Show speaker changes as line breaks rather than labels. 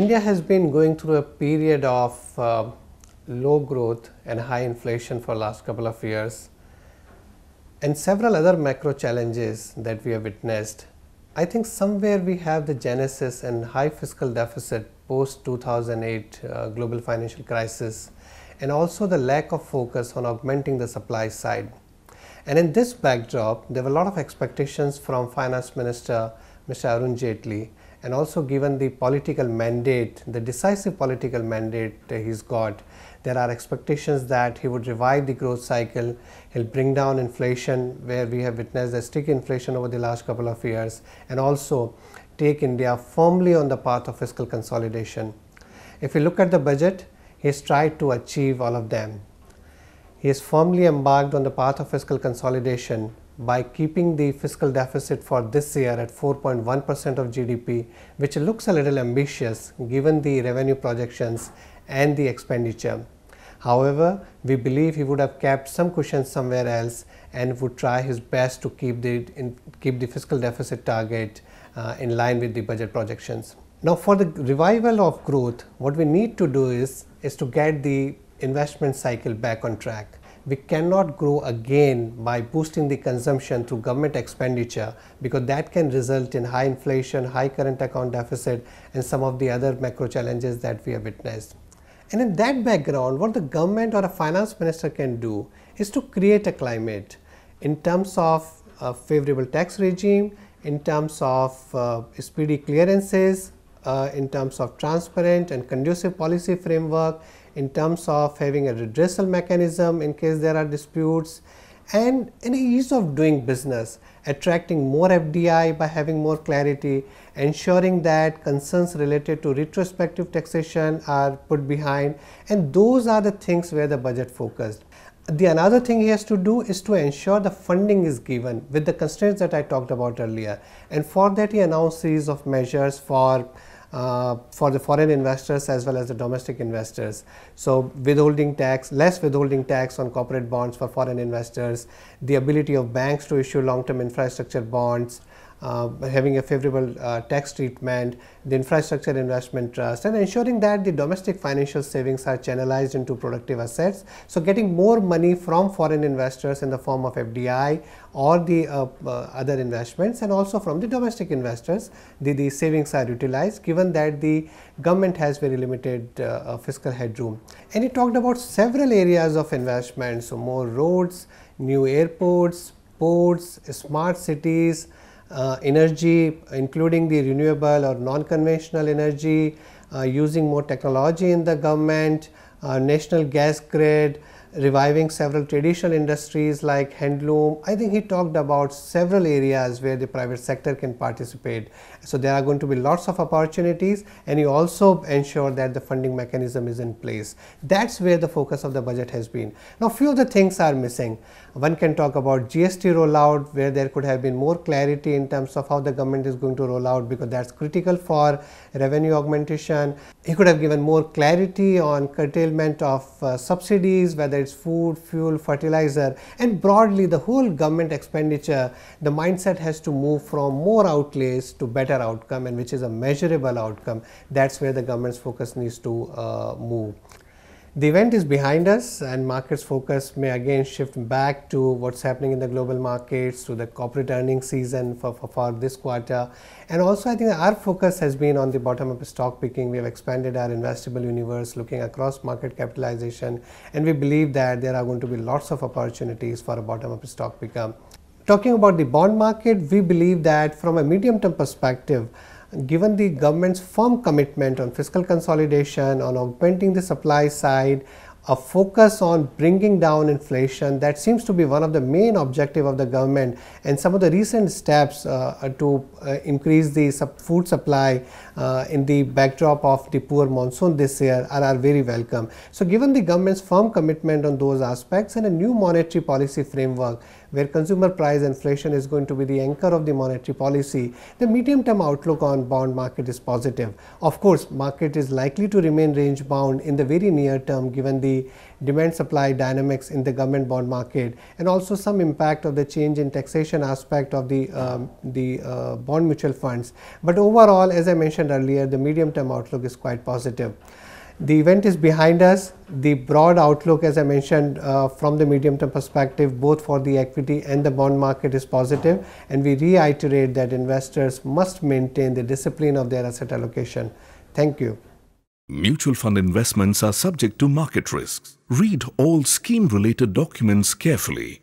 India has been going through a period of low growth and high inflation for last couple of years, and several other macro challenges that we have witnessed. I think somewhere we have the genesis and high fiscal deficit post 2008 global financial crisis, and also the lack of focus on augmenting the supply side. And in this backdrop, there were a lot of expectations from Finance Minister Mr. Arun Jaitley, and also given the political mandate, the decisive political mandate he's got, there are expectations that he would revive the growth cycle, he'll bring down inflation where we have witnessed a sticky inflation over the last couple of years, and also take India firmly on the path of fiscal consolidation. If we look at the budget, he has tried to achieve all of them. He has firmly embarked on the path of fiscal consolidation by keeping the fiscal deficit for this year at 4.1% of GDP, which looks a little ambitious given the revenue projections and the expenditure. However, we believe he would have kept some cushion somewhere else and would try his best to keep the fiscal deficit target in line with the budget projections. Now, for the revival of growth, what we need to do is to get the investment cycle back on track. We cannot grow again by boosting the consumption through government expenditure, because that can result in high inflation, high current account deficit, and some of the other macro challenges that we have witnessed. And in that background, what the government or a finance minister can do is to create a climate in terms of a favorable tax regime, in terms of speedy clearances, in terms of transparent and conducive policy framework, in terms of having a redressal mechanism in case there are disputes, and an ease of doing business, attracting more FDI by having more clarity, ensuring that concerns related to retrospective taxation are put behind, and those are the things where the budget focused. The another thing he has to do is to ensure the funding is given with the constraints that I talked about earlier, and for that he announced a series of measures for the foreign investors as well as the domestic investors. So withholding tax, less withholding tax on corporate bonds for foreign investors, the ability of banks to issue long-term infrastructure bonds, having a favorable tax treatment, the infrastructure investment trust, and ensuring that the domestic financial savings are channelized into productive assets. So getting more money from foreign investors in the form of FDI or the other investments, and also from the domestic investors, the savings are utilized given that the government has very limited fiscal headroom. And he talked about several areas of investment, so more roads, new airports, ports, smart cities, energy, including the renewable or non-conventional energy, using more technology in the government, national gas grid, reviving several traditional industries like handloom. I think he talked about several areas where the private sector can participate. So there are going to be lots of opportunities, and he also ensured that the funding mechanism is in place. That's where the focus of the budget has been. Now, few of the things are missing. One can talk about GST rollout, where there could have been more clarity in terms of how the government is going to roll out, because that's critical for revenue augmentation. He could have given more clarity on curtailment of subsidies, whether it's food, fuel, fertilizer, and broadly the whole government expenditure. The mindset has to move from more outlays to better outcome, and which is a measurable outcome. That's where the government's focus needs to move. The event is behind us, and markets focus may again shift back to what's happening in the global markets, to the corporate earnings season for this quarter. And also I think our focus has been on the bottom up stock picking. We have expanded our investable universe looking across market capitalization, and we believe that there are going to be lots of opportunities for a bottom up stock picker. Talking about the bond market, we believe that from a medium term perspective, given the government's firm commitment on fiscal consolidation, on augmenting the supply side, a focus on bringing down inflation, that seems to be one of the main objectives of the government, and some of the recent steps to increase the food supply in the backdrop of the poor monsoon this year are very welcome. So given the government's firm commitment on those aspects and a new monetary policy framework where consumer price inflation is going to be the anchor of the monetary policy, the medium term outlook on bond market is positive. Of course, market is likely to remain range bound in the very near term given the the demand supply dynamics in the government bond market, and also some impact of the change in taxation aspect of the bond mutual funds. But overall, as I mentioned earlier, the medium term outlook is quite positive. The event is behind us. The broad outlook, as I mentioned, from the medium term perspective, both for the equity and the bond market, is positive, and we reiterate that investors must maintain the discipline of their asset allocation. Thank you.
Mutual fund investments are subject to market risks. Read all scheme-related documents carefully.